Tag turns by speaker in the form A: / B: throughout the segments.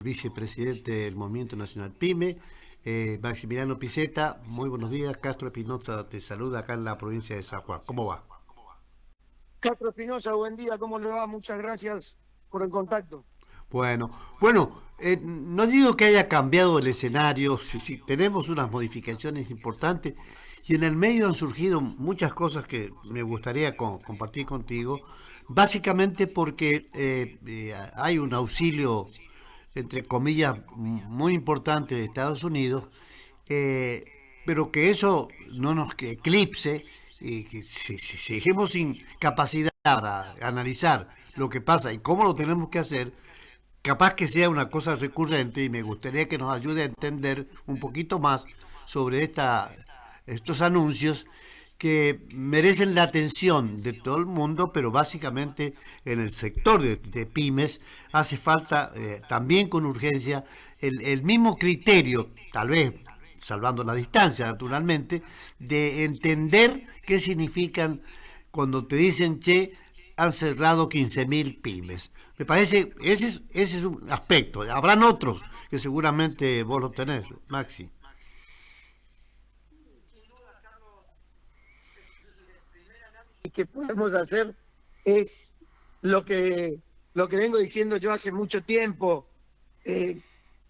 A: Vicepresidente del Movimiento Nacional PYME, Maximiliano Piceta. Muy buenos días. Castro Espinosa te saluda acá en la provincia de San Juan. ¿Cómo va?
B: Castro Espinosa, buen día, ¿cómo le va? Muchas gracias por el contacto.
A: Bueno, no digo que haya cambiado el escenario, sí, tenemos unas modificaciones importantes y en el medio han surgido muchas cosas que me gustaría compartir contigo, básicamente porque hay un auxilio, entre comillas, muy importante de Estados Unidos, eh, pero que eso no nos eclipse y que si seguimos sin capacidad para analizar lo que pasa y cómo lo tenemos que hacer, capaz que sea una cosa recurrente y me gustaría que nos ayude a entender un poquito más sobre estos anuncios que merecen la atención de todo el mundo, pero básicamente en el sector de pymes hace falta también con urgencia el mismo criterio, tal vez salvando la distancia naturalmente, de entender qué significan cuando te dicen, che, han cerrado 15.000 pymes. Me parece, ese es un aspecto. Habrán otros que seguramente vos lo tenés, Maxi.
B: Y que podemos hacer es lo que, lo que vengo diciendo yo hace mucho tiempo. Eh,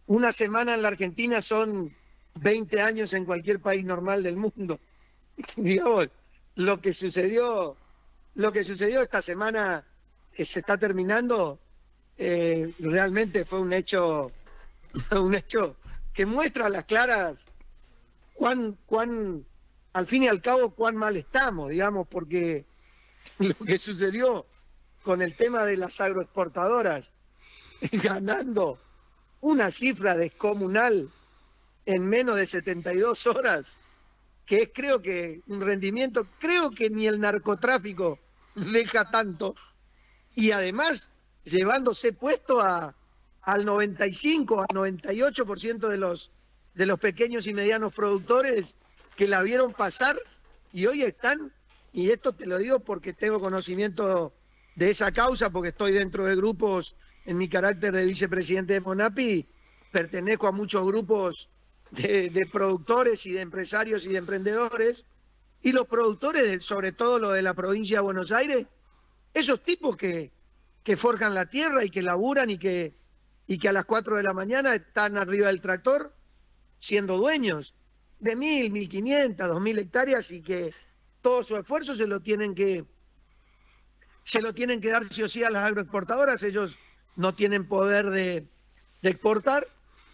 B: una semana en la Argentina son 20 años en cualquier país normal del mundo. Digamos, lo que sucedió, lo que sucedió esta semana que se está terminando, realmente fue un hecho que muestra a las claras al fin y al cabo, cuán mal estamos, digamos, porque lo que sucedió con el tema de las agroexportadoras, ganando una cifra descomunal en menos de 72 horas, que es creo que un rendimiento, creo que ni el narcotráfico deja tanto, y además llevándose puesto al 95, al 98% de los pequeños y medianos productores que la vieron pasar y hoy están, y esto te lo digo porque tengo conocimiento de esa causa, porque estoy dentro de grupos en mi carácter de vicepresidente de Monapi, pertenezco a muchos grupos de productores y de empresarios y de emprendedores, y los productores, sobre todo los de la provincia de Buenos Aires, esos tipos que forjan la tierra y que laburan y que a las 4 de la mañana están arriba del tractor siendo dueños de 1.000, 1.500, 2.000 hectáreas y que todo su esfuerzo se lo tienen que dar sí o sí a las agroexportadoras. Ellos no tienen poder de exportar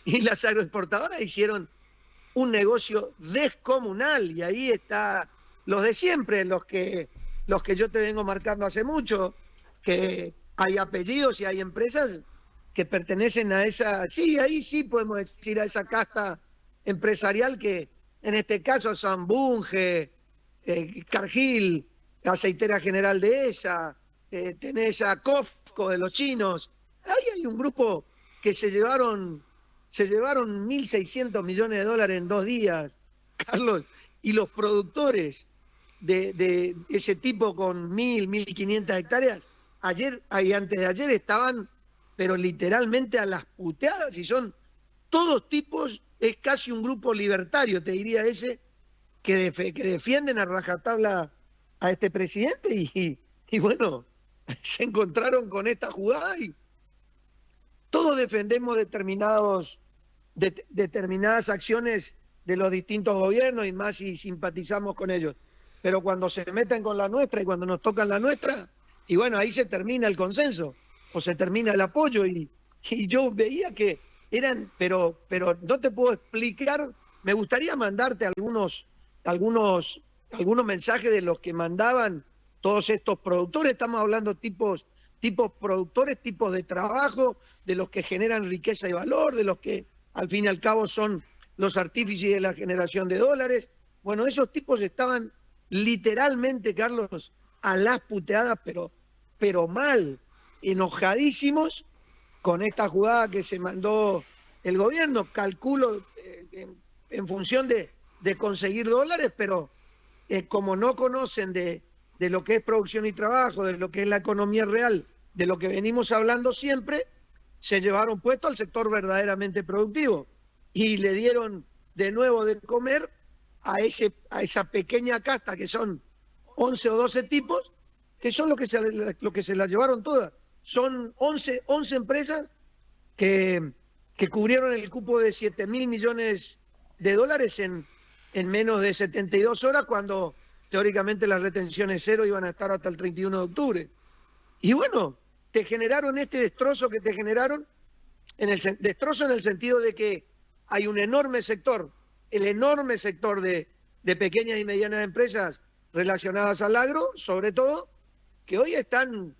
B: y las agroexportadoras hicieron un negocio descomunal y ahí está los de siempre, los que yo te vengo marcando hace mucho, que hay apellidos y hay empresas que pertenecen a esa, sí, ahí sí podemos decir a esa casta empresarial que en este caso San Bunge, Cargill, Aceitera General de esa, tenés a Cofco de los chinos, ahí hay un grupo que se llevaron 1.600 millones de dólares en 2 días, Carlos, y los productores de ese tipo con 1.500 hectáreas, ayer y antes de ayer estaban, pero literalmente a las puteadas, y son todos tipos, es casi un grupo libertario, te diría ese, que defienden a rajatabla a este presidente y bueno, se encontraron con esta jugada y todos defendemos determinadas acciones de los distintos gobiernos y más si simpatizamos con ellos. Pero cuando se meten con la nuestra y cuando nos tocan la nuestra, y bueno, ahí se termina el consenso o se termina el apoyo. Y yo veía que eran, pero no te puedo explicar, me gustaría mandarte algunos, algunos mensajes de los que mandaban todos estos productores. Estamos hablando tipos productores, tipos de trabajo, de los que generan riqueza y valor, de los que al fin y al cabo son los artífices de la generación de dólares. Bueno, esos tipos estaban literalmente, Carlos, a las puteadas, pero mal, enojadísimos con esta jugada que se mandó el gobierno. Calculo en función de conseguir dólares, pero como no conocen de lo que es producción y trabajo, de lo que es la economía real, de lo que venimos hablando siempre, se llevaron puesto al sector verdaderamente productivo y le dieron de nuevo de comer a esa pequeña casta que son 11 o 12 tipos, que son los que se la llevaron todas. Son 11 empresas que cubrieron el cupo de 7.000 millones de dólares en menos de 72 horas, cuando teóricamente las retenciones cero iban a estar hasta el 31 de octubre. Y bueno, te generaron este destrozo que te generaron, destrozo en el sentido de que hay un enorme sector, el enorme sector de pequeñas y medianas empresas relacionadas al agro, sobre todo, que hoy están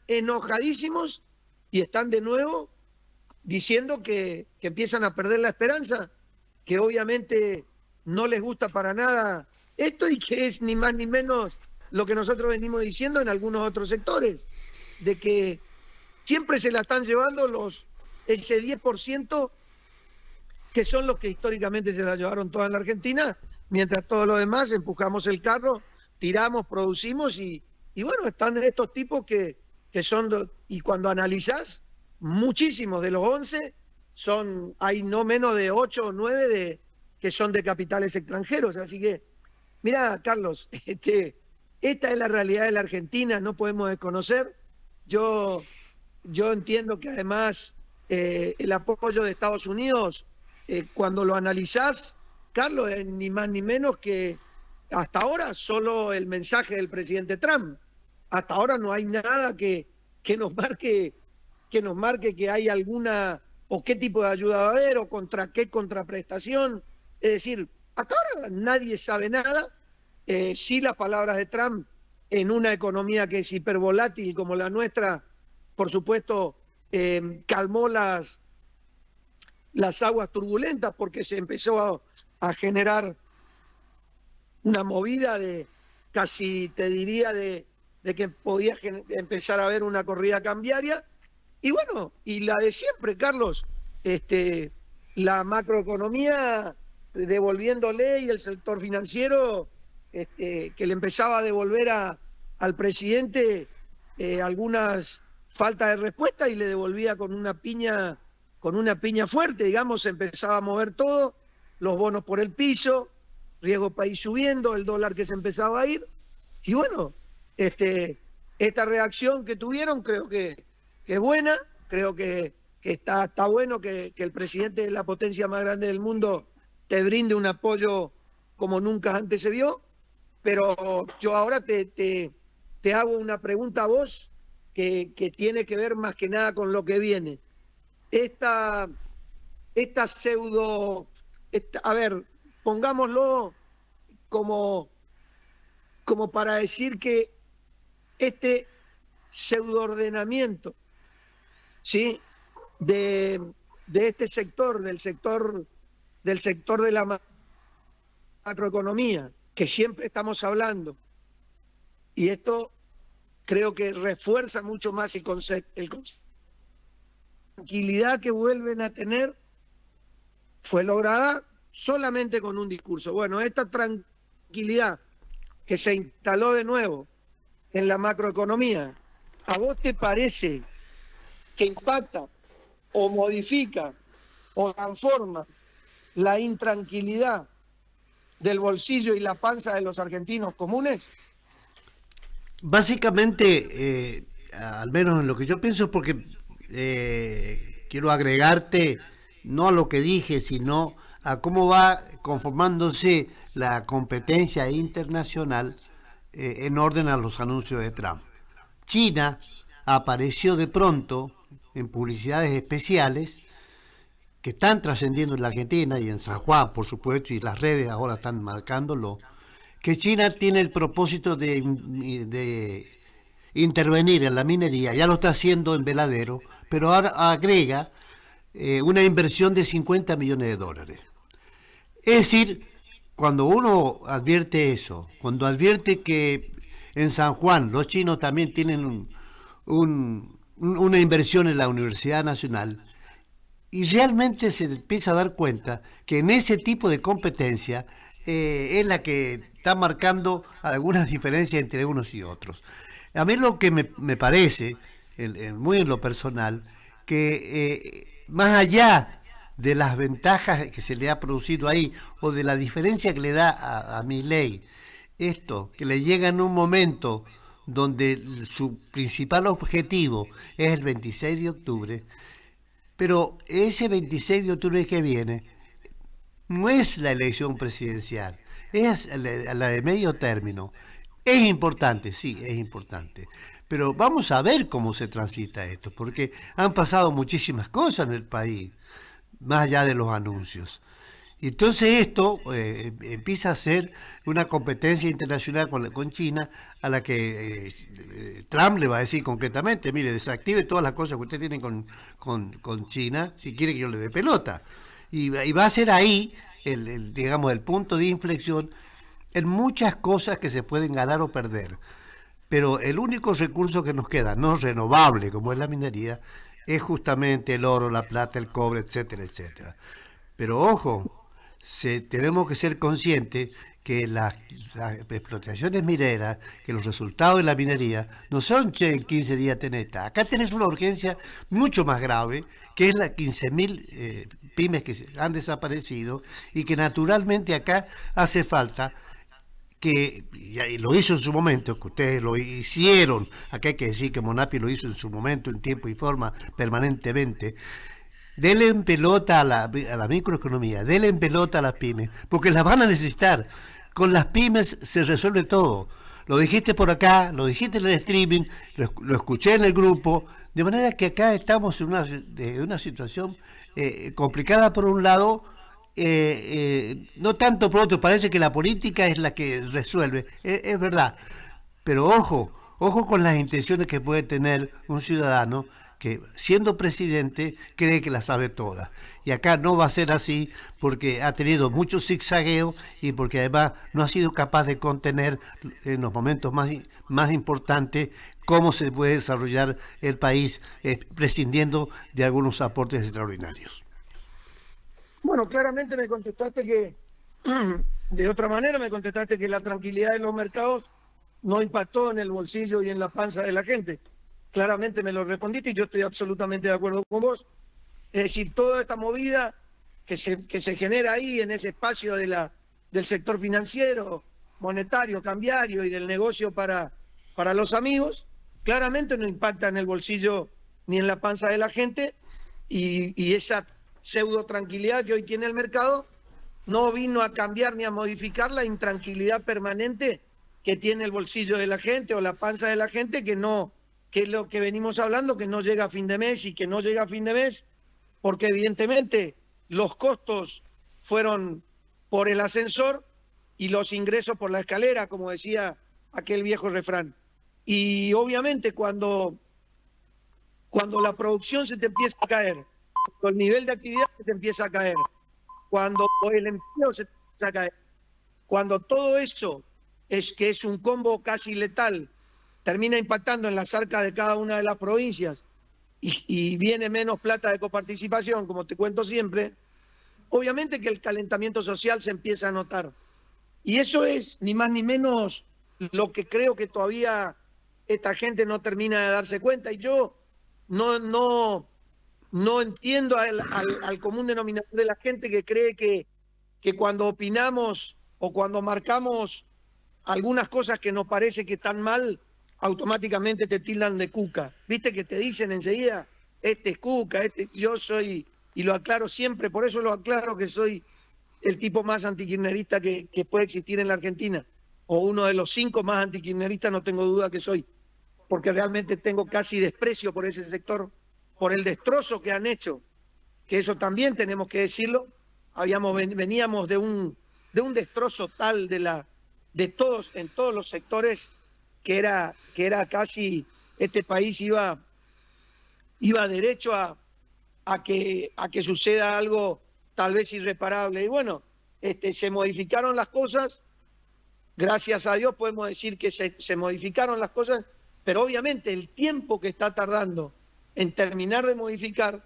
B: enojadísimos y están de nuevo diciendo que empiezan a perder la esperanza, que obviamente no les gusta para nada esto y que es ni más ni menos lo que nosotros venimos diciendo en algunos otros sectores, de que siempre se la están llevando ese 10% que son los que históricamente se la llevaron toda en la Argentina, mientras todos los demás empujamos el carro, tiramos, producimos y bueno, están estos tipos que son, y cuando analizás, muchísimos de los 11 hay no menos de 8 o 9 que son de capitales extranjeros, así que, mira, Carlos, esta es la realidad de la Argentina, no podemos desconocer. Yo entiendo que además el apoyo de Estados Unidos, cuando lo analizás, Carlos, es ni más ni menos que hasta ahora solo el mensaje del presidente Trump. Hasta ahora no hay nada que nos marque que hay alguna, o qué tipo de ayuda va a haber, o contra qué contraprestación. Es decir, hasta ahora nadie sabe nada. Sí, las palabras de Trump en una economía que es hipervolátil como la nuestra, por supuesto, calmó las aguas turbulentas, porque se empezó a generar una movida de casi, te diría, de que podía empezar a haber una corrida cambiaria. Y bueno, y la de siempre, Carlos, la macroeconomía devolviéndole, y el sector financiero que le empezaba a devolver al presidente algunas faltas de respuesta, y le devolvía con una piña fuerte, digamos. Se empezaba a mover todo, los bonos por el piso, riesgo país subiendo, el dólar que se empezaba a ir, y bueno, esta reacción que tuvieron creo que es buena, creo que está bueno que el presidente de la potencia más grande del mundo te brinde un apoyo como nunca antes se vio. Pero yo ahora te hago una pregunta a vos que tiene que ver más que nada con lo que viene. Esta pseudo, a ver, pongámoslo como para decir que este pseudoordenamiento, ¿sí?, de este sector, del sector de la macroeconomía, que siempre estamos hablando, y esto creo que refuerza mucho más el concepto, tranquilidad que vuelven a tener fue lograda solamente con un discurso. Bueno, esta tranquilidad que se instaló de nuevo en la macroeconomía, ¿a vos te parece que impacta o modifica o transforma la intranquilidad del bolsillo y la panza de los argentinos comunes?
A: Básicamente, al menos en lo que yo pienso, porque quiero agregarte no a lo que dije, sino a cómo va conformándose la competencia internacional en orden a los anuncios de Trump. China apareció de pronto en publicidades especiales que están trascendiendo en la Argentina y en San Juan, por supuesto, y las redes ahora están marcándolo, que China tiene el propósito de intervenir en la minería, ya lo está haciendo en Veladero, pero ahora agrega una inversión de 50 millones de dólares. Es decir, cuando uno advierte eso, cuando advierte que en San Juan los chinos también tienen una inversión en la Universidad Nacional, y realmente se empieza a dar cuenta que en ese tipo de competencia es la que está marcando algunas diferencias entre unos y otros. A mí lo que me parece, muy en lo personal, que más allá de las ventajas que se le ha producido ahí o de la diferencia que le da a Milei, esto que le llega en un momento donde su principal objetivo es el 26 de octubre, pero ese 26 de octubre que viene no es la elección presidencial, es la de medio término. Es importante, sí, es importante. Pero vamos a ver cómo se transita esto, porque han pasado muchísimas cosas en el país, más allá de los anuncios. Y entonces esto empieza a ser una competencia internacional con China, a la que Trump le va a decir concretamente, mire, desactive todas las cosas que usted tiene con China si quiere que yo le dé pelota. Y va a ser ahí, digamos, el punto de inflexión en muchas cosas que se pueden ganar o perder. Pero el único recurso que nos queda, no renovable como es la minería, es justamente el oro, la plata, el cobre, etcétera, etcétera. Pero ojo, tenemos que ser conscientes que las explotaciones mineras, que los resultados de la minería no son en 15 días teneta. Acá tenés una urgencia mucho más grave, que es las 15.000 pymes que han desaparecido y que naturalmente acá hace falta que y lo hizo en su momento, que ustedes lo hicieron, acá hay que decir que Monapi lo hizo en su momento, en tiempo y forma, permanentemente. Denle en pelota a la microeconomía, denle en pelota a las pymes, porque las van a necesitar. Con las pymes se resuelve todo. Lo dijiste por acá, lo dijiste en el streaming, lo escuché en el grupo, de manera que acá estamos en una situación complicada por un lado, no tanto por otro, parece que la política es la que resuelve, es verdad, pero ojo con las intenciones que puede tener un ciudadano que siendo presidente cree que la sabe toda. Y acá no va a ser así porque ha tenido mucho zigzagueo y porque además no ha sido capaz de contener en los momentos más importantes cómo se puede desarrollar el país prescindiendo de algunos aportes extraordinarios.
B: Bueno, claramente me contestaste que, de otra manera me contestaste que la tranquilidad de los mercados no impactó en el bolsillo y en la panza de la gente. Claramente me lo respondiste y yo estoy absolutamente de acuerdo con vos. Es decir, toda esta movida que se genera ahí en ese espacio del sector financiero, monetario, cambiario y del negocio para los amigos, claramente no impacta en el bolsillo ni en la panza de la gente y esa pseudo tranquilidad que hoy tiene el mercado no vino a cambiar ni a modificar la intranquilidad permanente que tiene el bolsillo de la gente o la panza de la gente, que es lo que venimos hablando, que no llega a fin de mes y que no llega a fin de mes porque evidentemente los costos fueron por el ascensor y los ingresos por la escalera, como decía aquel viejo refrán. Y obviamente cuando la producción se te empieza a caer, cuando el nivel de actividad se te empieza a caer, cuando el empleo se te empieza a caer, cuando todo eso que es un combo casi letal, termina impactando en las arcas de cada una de las provincias y viene menos plata de coparticipación, como te cuento siempre, obviamente que el calentamiento social se empieza a notar. Y eso es ni más ni menos lo que creo que todavía esta gente no termina de darse cuenta. Y yo no entiendo al común denominador de la gente que cree que cuando opinamos o cuando marcamos algunas cosas que nos parece que están mal, automáticamente te tildan de cuca. ¿Viste que te dicen enseguida, este es cuca, yo soy, y lo aclaro siempre, por eso lo aclaro que soy el tipo más antikirchnerista que puede existir en la Argentina, o uno de los 5 más antikirchneristas, no tengo duda que soy, porque realmente tengo casi desprecio por ese sector, por el destrozo que han hecho, que eso también tenemos que decirlo. Veníamos de un destrozo tal de todos, en todos los sectores, que era casi, este país iba derecho a que suceda algo tal vez irreparable. Y bueno, se modificaron las cosas, gracias a Dios podemos decir que se modificaron las cosas, pero obviamente el tiempo que está tardando en terminar de modificar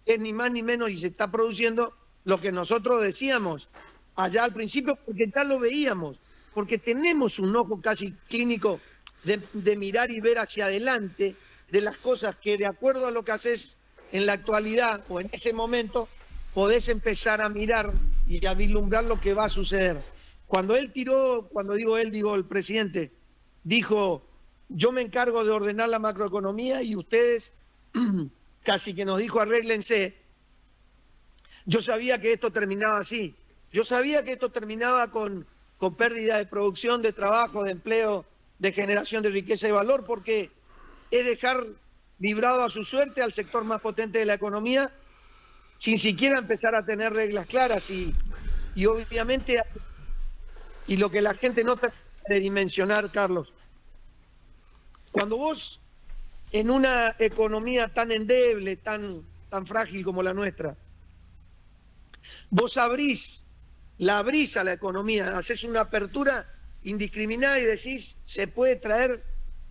B: es ni más ni menos, y se está produciendo lo que nosotros decíamos allá al principio, porque ya lo veíamos, porque tenemos un ojo casi clínico de mirar y ver hacia adelante de las cosas que, de acuerdo a lo que haces en la actualidad o en ese momento podés empezar a mirar y a vislumbrar lo que va a suceder. Cuando él tiró, cuando digo él, digo el presidente, dijo, yo me encargo de ordenar la macroeconomía y ustedes, casi que nos dijo, arréglense. Yo sabía que esto terminaba así. Yo sabía que esto terminaba con pérdida de producción, de trabajo, de empleo, de generación de riqueza y valor, porque es dejar librado a su suerte al sector más potente de la economía sin siquiera empezar a tener reglas claras y obviamente, y lo que la gente no termina de dimensionar, Carlos, cuando vos en una economía tan endeble, tan frágil como la nuestra, vos la abrís a la economía, haces una apertura indiscriminada y decís, se puede traer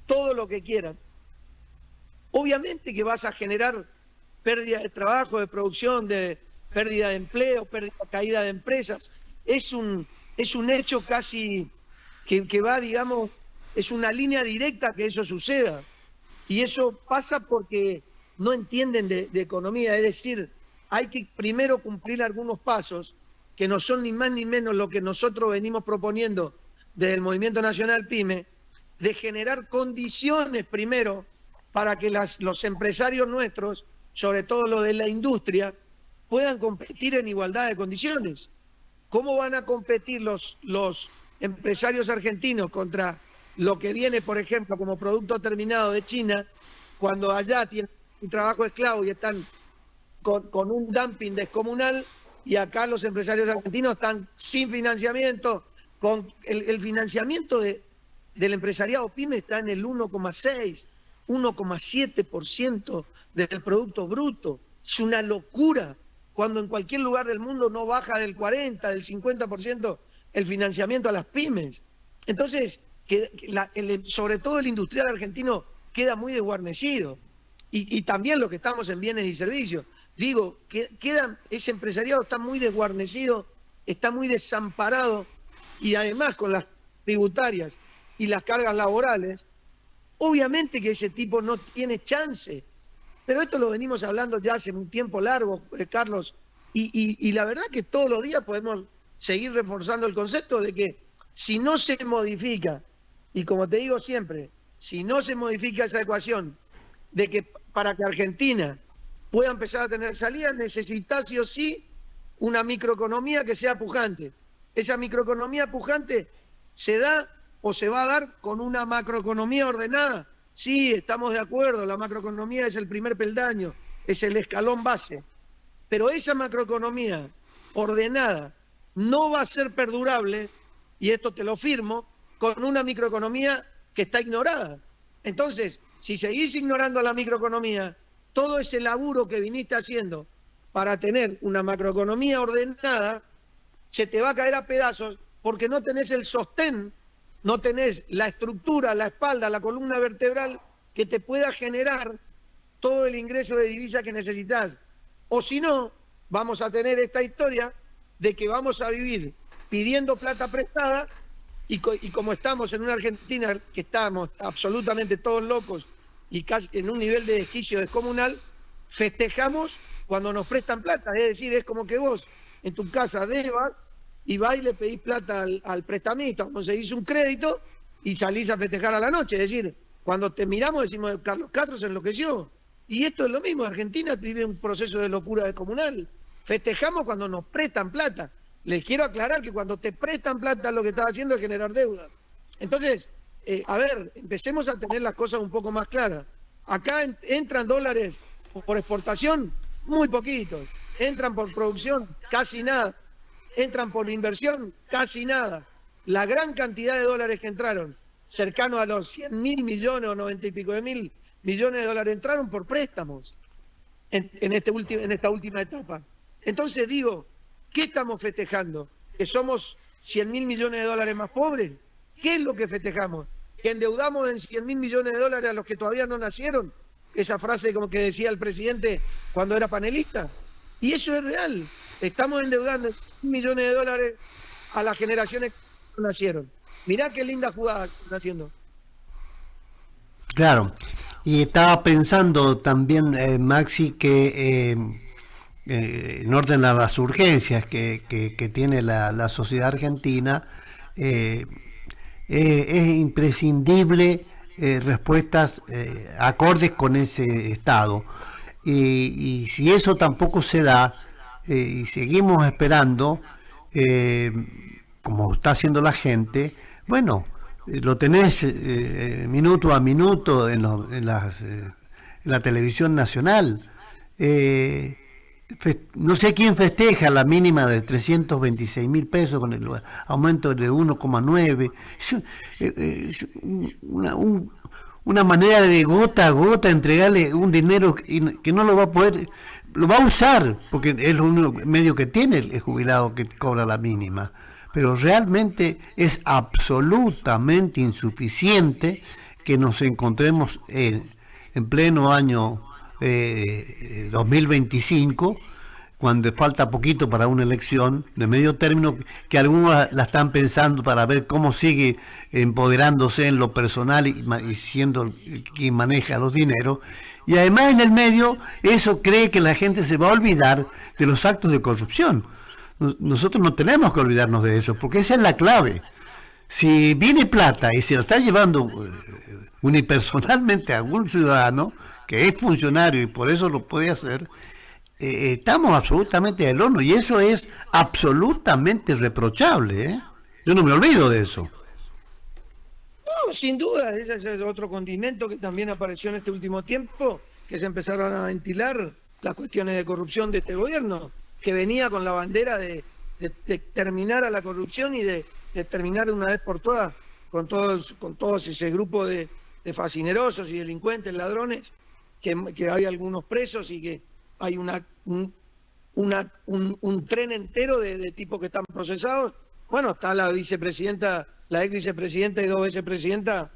B: todo lo que quieran. Obviamente que vas a generar pérdida de trabajo, de producción, de pérdida de empleo, caída de empresas. Es un hecho casi que va, digamos, es una línea directa que eso suceda. Y eso pasa porque no entienden de economía, es decir, hay que primero cumplir algunos pasos que no son ni más ni menos lo que nosotros venimos proponiendo desde el Movimiento Nacional PYME, de generar condiciones primero para que los empresarios nuestros, sobre todo los de la industria, puedan competir en igualdad de condiciones. ¿Cómo van a competir los empresarios argentinos contra lo que viene, por ejemplo, como producto terminado de China, cuando allá tienen un trabajo esclavo y están con un dumping descomunal, y acá los empresarios argentinos están sin financiamiento, con el financiamiento del empresariado PYME está en el 1,6, 1,7% del Producto Bruto. Es una locura, cuando en cualquier lugar del mundo no baja del 40, del 50% el financiamiento a las pymes. Entonces, sobre todo el industrial argentino queda muy desguarnecido. Y también los que estamos en bienes y servicios. Digo, ese empresariado está muy desguarnecido, está muy desamparado, y además con las tributarias y las cargas laborales, obviamente que ese tipo no tiene chance. Pero esto lo venimos hablando ya hace un tiempo largo, Carlos, y la verdad que todos los días podemos seguir reforzando el concepto de que si no se modifica, y como te digo siempre, si no se modifica esa ecuación de que para que Argentina pueda empezar a tener salida, necesita sí o sí una microeconomía que sea pujante. Esa microeconomía pujante se da o se va a dar con una macroeconomía ordenada. Sí, estamos de acuerdo, la macroeconomía es el primer peldaño, es el escalón base. Pero esa macroeconomía ordenada no va a ser perdurable, y esto te lo firmo, con una microeconomía que está ignorada. Entonces, si seguís ignorando la microeconomía, todo ese laburo que viniste haciendo para tener una macroeconomía ordenada, se te va a caer a pedazos porque no tenés el sostén, no tenés la estructura, la espalda, la columna vertebral que te pueda generar todo el ingreso de divisa que necesitas. O si no, vamos a tener esta historia de que vamos a vivir pidiendo plata prestada y como estamos en una Argentina que estamos absolutamente todos locos y casi en un nivel de desquicio descomunal, festejamos cuando nos prestan plata. Es decir, es como que vos en tu casa debas y vas y le pedís plata al prestamista, conseguís un crédito y salís a festejar a la noche. Es decir, cuando te miramos decimos, Carlos Castro se enloqueció. Y esto es lo mismo, Argentina vive un proceso de locura descomunal. Festejamos cuando nos prestan plata. Les quiero aclarar que cuando te prestan plata lo que estás haciendo es generar deuda. Entonces, a ver, empecemos a tener las cosas un poco más claras. Acá entran dólares por exportación, muy poquitos. Entran por producción, casi nada. Entran por inversión, casi nada. La gran cantidad de dólares que entraron, cercano a los 100.000 millones o 90 y pico de mil millones de dólares, entraron por préstamos en esta última etapa. Entonces digo, ¿qué estamos festejando? ¿Que somos 100.000 millones de dólares más pobres? ¿Qué es lo que festejamos? ¿Que endeudamos en 100.000 millones de dólares a los que todavía no nacieron? Esa frase como que decía el presidente cuando era panelista. Y eso es real. Estamos endeudando 100 millones de dólares a las generaciones que no nacieron. Mirá qué linda jugada están haciendo.
A: Claro. Y estaba pensando también, Maxi, que en orden a las urgencias que tiene la sociedad argentina, eh, es imprescindible respuestas acordes con ese estado. Y si eso tampoco se da, y seguimos esperando, eh, como está haciendo la gente, bueno, lo tenés minuto a minuto en la televisión nacional. Eh, no sé quién festeja la mínima de 326.000 pesos con el aumento de 1,9. Es una manera de gota a gota entregarle un dinero que no lo va a poder, lo va a usar, porque es el único medio que tiene el jubilado que cobra la mínima. Pero realmente es absolutamente insuficiente que nos encontremos en pleno año 2025, cuando falta poquito para una elección de medio término, que algunos la están pensando para ver cómo sigue empoderándose en lo personal y siendo quien maneja los dineros. Y además en el medio, eso cree que la gente se va a olvidar de los actos de corrupción. Nosotros no tenemos que olvidarnos de eso, porque esa es la clave. Si viene plata y se lo está llevando unipersonalmente a algún ciudadano que es funcionario y por eso lo puede hacer, estamos absolutamente del horno, y eso es absolutamente reprochable, ¿eh? Yo no me olvido de eso.
B: No, sin duda, ese es otro condimento que también apareció en este último tiempo, que se empezaron a ventilar las cuestiones de corrupción de este gobierno, que venía con la bandera de terminar a la corrupción y de terminar una vez por todas con todos ese grupo de fascinerosos y delincuentes, ladrones, que hay algunos presos y que hay un tren entero de tipos que están procesados. Bueno, está la vicepresidenta, la ex vicepresidenta y 2 vicepresidentas.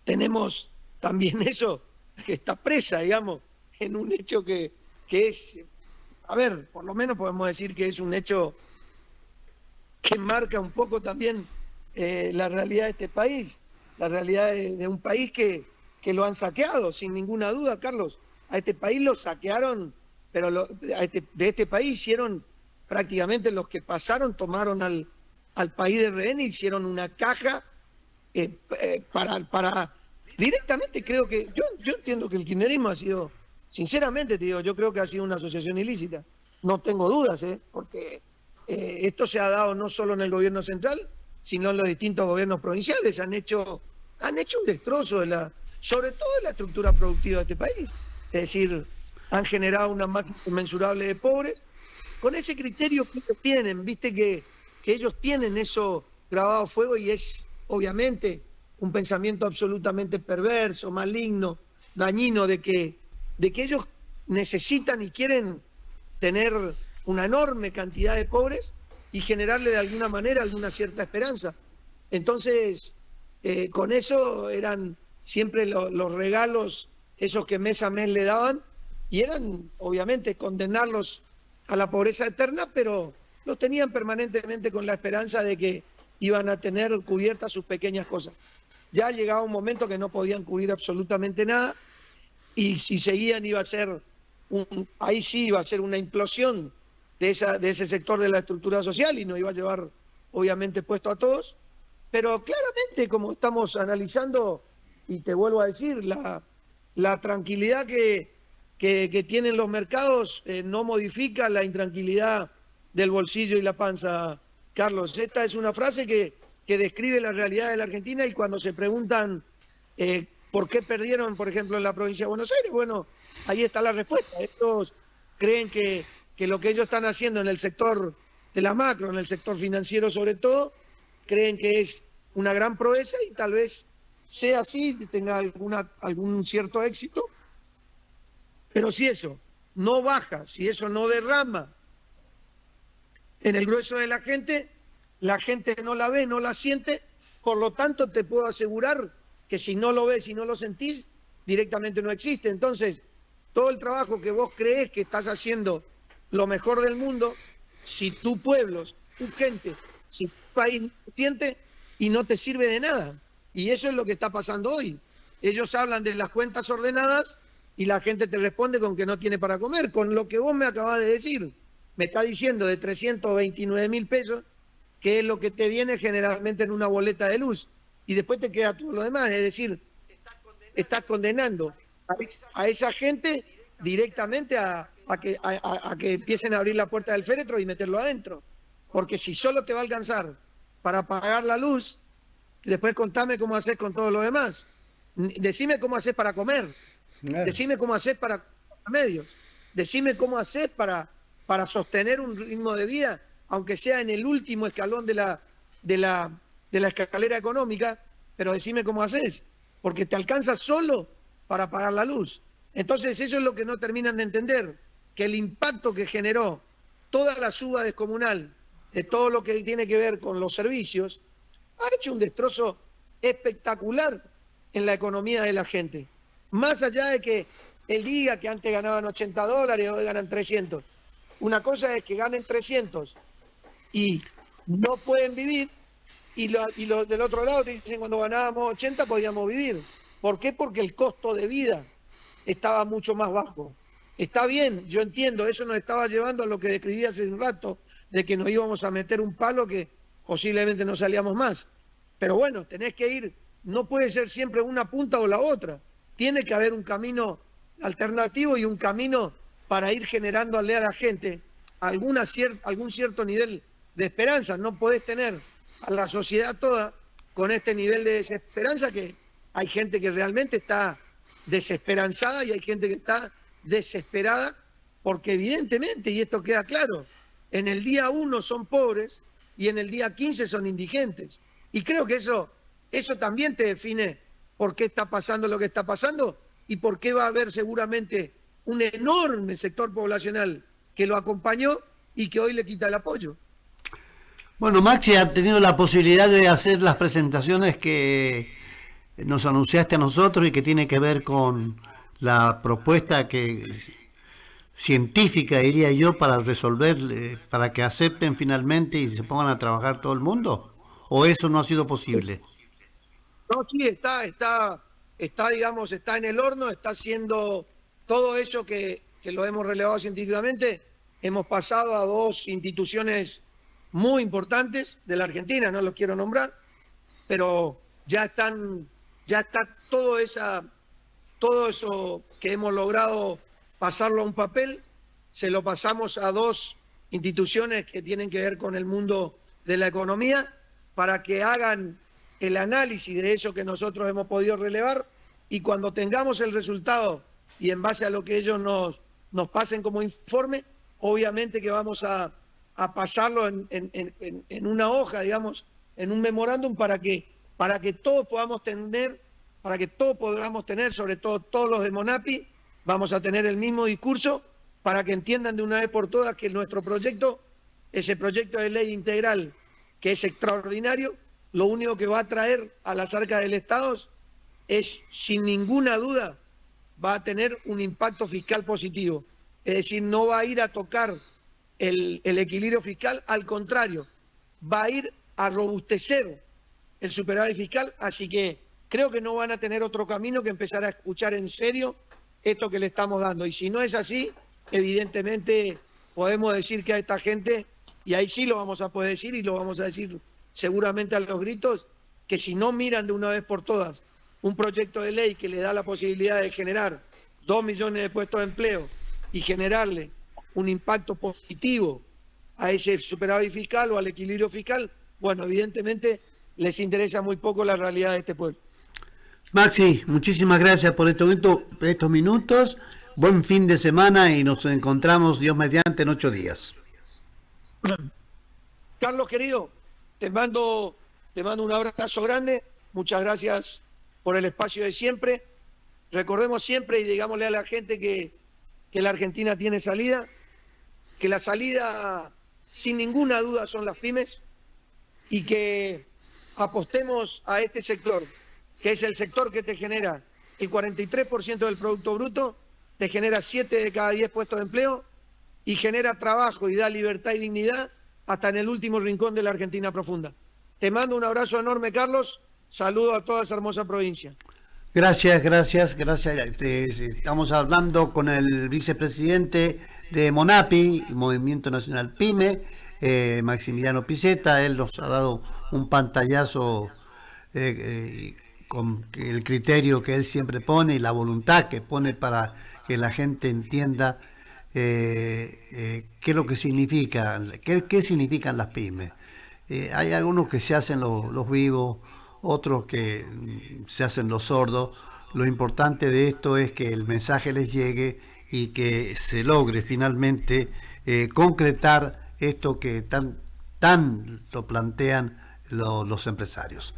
B: Tenemos también eso, que está presa, digamos, en un hecho que es, a ver, por lo menos podemos decir que es un hecho que marca un poco también la realidad de este país, la realidad de un país que lo han saqueado, sin ninguna duda, Carlos. A este país lo saquearon, pero de este país hicieron prácticamente los que pasaron, tomaron al país de rehén e hicieron una caja para directamente. Creo que yo entiendo que el kirchnerismo ha sido, sinceramente te digo, yo creo que ha sido una asociación ilícita. No tengo dudas, porque esto se ha dado no solo en el gobierno central, sino en los distintos gobiernos provinciales. Han hecho un destrozo sobre todo de la estructura productiva de este país. Es decir, han generado una máquina inmensurable de pobres, con ese criterio que ellos tienen, viste que ellos tienen eso grabado a fuego, y es obviamente un pensamiento absolutamente perverso, maligno, dañino, de que ellos necesitan y quieren tener una enorme cantidad de pobres y generarle de alguna manera alguna cierta esperanza. Entonces, con eso eran siempre los regalos, esos que mes a mes le daban, y eran obviamente condenarlos a la pobreza eterna, pero los tenían permanentemente con la esperanza de que iban a tener cubiertas sus pequeñas cosas. Ya llegaba un momento que no podían cubrir absolutamente nada, y si seguían iba a ser ahí sí iba a ser una implosión de ese sector de la estructura social, y nos iba a llevar obviamente puesto a todos. Pero claramente, como estamos analizando, y te vuelvo a decir, la tranquilidad que tienen los mercados no modifica la intranquilidad del bolsillo y la panza, Carlos. Esta es una frase que describe la realidad de la Argentina, y cuando se preguntan por qué perdieron, por ejemplo, en la provincia de Buenos Aires, bueno, ahí está la respuesta. Estos creen que lo que ellos están haciendo en el sector de la macro, en el sector financiero sobre todo, creen que es una gran proeza, y tal vez sea así, tenga algún cierto éxito, pero si eso no baja, si eso no derrama en el grueso de la gente no la ve, no la siente. Por lo tanto, te puedo asegurar que si no lo ves, si no lo sentís, directamente no existe. Entonces, todo el trabajo que vos creés que estás haciendo lo mejor del mundo, si tu pueblo, tu gente, si tu país no siente, y no te sirve de nada. Y eso es lo que está pasando hoy. ellos hablan de las cuentas ordenadas y la gente te responde con que no tiene para comer, con lo que vos me acabás de decir. Me está diciendo de 329.000 pesos, que es lo que te viene generalmente en una boleta de luz, y después te queda todo lo demás, es decir, estás condenando a esa gente directamente a que empiecen a abrir la puerta del féretro y meterlo adentro, porque si solo te va a alcanzar para pagar la luz, después contame cómo haces con todo lo demás. Decime cómo haces para comer, decime cómo haces para medios, decime cómo haces para sostener un ritmo de vida, aunque sea en el último escalón de la escalera económica, pero decime cómo haces, porque te alcanza solo para pagar la luz. Entonces eso es lo que no terminan de entender, que el impacto que generó toda la suba descomunal de todo lo que tiene que ver con los servicios, ha hecho un destrozo espectacular en la economía de la gente. Más allá de que él diga que antes ganaban $80, hoy ganan 300. Una cosa es que ganen 300 y no pueden vivir, y lo del otro lado te dicen cuando ganábamos 80 podíamos vivir. ¿Por qué? Porque el costo de vida estaba mucho más bajo. Está bien, yo entiendo, eso nos estaba llevando a lo que describí hace un rato, de que nos íbamos a meter un palo que posiblemente no salíamos más. Pero bueno, tenés que ir, no puede ser siempre una punta o la otra. Tiene que haber un camino alternativo y un camino para ir generándole a la gente algún cierto nivel de esperanza. No podés tener a la sociedad toda con este nivel de desesperanza, que hay gente que realmente está desesperanzada y hay gente que está desesperada, porque evidentemente, y esto queda claro, en el día 1 son pobres y en el día 15 son indigentes. Y creo que eso también te define por qué está pasando lo que está pasando y por qué va a haber seguramente un enorme sector poblacional que lo acompañó y que hoy le quita el apoyo.
A: Bueno, Maxi ha tenido la posibilidad de hacer las presentaciones que nos anunciaste a nosotros y que tiene que ver con la propuesta científica, diría yo, para resolver, para que acepten finalmente y se pongan a trabajar todo el mundo, ¿o eso no ha sido posible?
B: No, sí, digamos, está en el horno, está haciendo todo eso que lo hemos relevado científicamente. Hemos pasado a 2 instituciones muy importantes de la Argentina, no los quiero nombrar, pero ya está todo eso que hemos logrado pasarlo a un papel, se lo pasamos a 2 instituciones que tienen que ver con el mundo de la economía, para que hagan el análisis de eso que nosotros hemos podido relevar, y cuando tengamos el resultado y en base a lo que ellos nos pasen como informe, obviamente que vamos a pasarlo en una hoja, digamos, en un memorándum, para que todos podamos tener, sobre todo todos los de Monapi, vamos a tener el mismo discurso, para que entiendan de una vez por todas que nuestro proyecto, ese proyecto de ley integral, que es extraordinario, lo único que va a traer a las arcas del Estado es, sin ninguna duda, va a tener un impacto fiscal positivo. Es decir, no va a ir a tocar el equilibrio fiscal, al contrario, va a ir a robustecer el superávit fiscal, así que creo que no van a tener otro camino que empezar a escuchar en serio esto que le estamos dando. Y si no es así, evidentemente podemos decir que a esta gente, y ahí sí lo vamos a poder decir, y lo vamos a decir seguramente a los gritos, que si no miran de una vez por todas un proyecto de ley que le da la posibilidad de generar 2 millones de puestos de empleo y generarle un impacto positivo a ese superávit fiscal o al equilibrio fiscal, bueno, evidentemente les interesa muy poco la realidad de este pueblo.
A: Maxi, muchísimas gracias por estos minutos. Buen fin de semana y nos encontramos, Dios mediante, en 8 días.
B: Carlos, querido, te mando un abrazo grande. Muchas gracias por el espacio de siempre. Recordemos siempre y digámosle a la gente que la Argentina tiene salida, que la salida sin ninguna duda son las pymes, y que apostemos a este sector, que es el sector que te genera el 43% del Producto Bruto, te genera 7 de cada 10 puestos de empleo y genera trabajo y da libertad y dignidad hasta en el último rincón de la Argentina profunda. Te mando un abrazo enorme, Carlos. Saludo a toda esa hermosa provincia.
A: Gracias. Estamos hablando con el vicepresidente de MONAPI, Movimiento Nacional PYME, Maximiliano Picetta. Él nos ha dado un pantallazo con el criterio que él siempre pone y la voluntad que pone para que la gente entienda qué es lo que significa, qué significan las pymes. Hay algunos que se hacen los vivos, otros que se hacen los sordos. Lo importante de esto es que el mensaje les llegue y que se logre finalmente concretar esto que tan lo plantean los empresarios.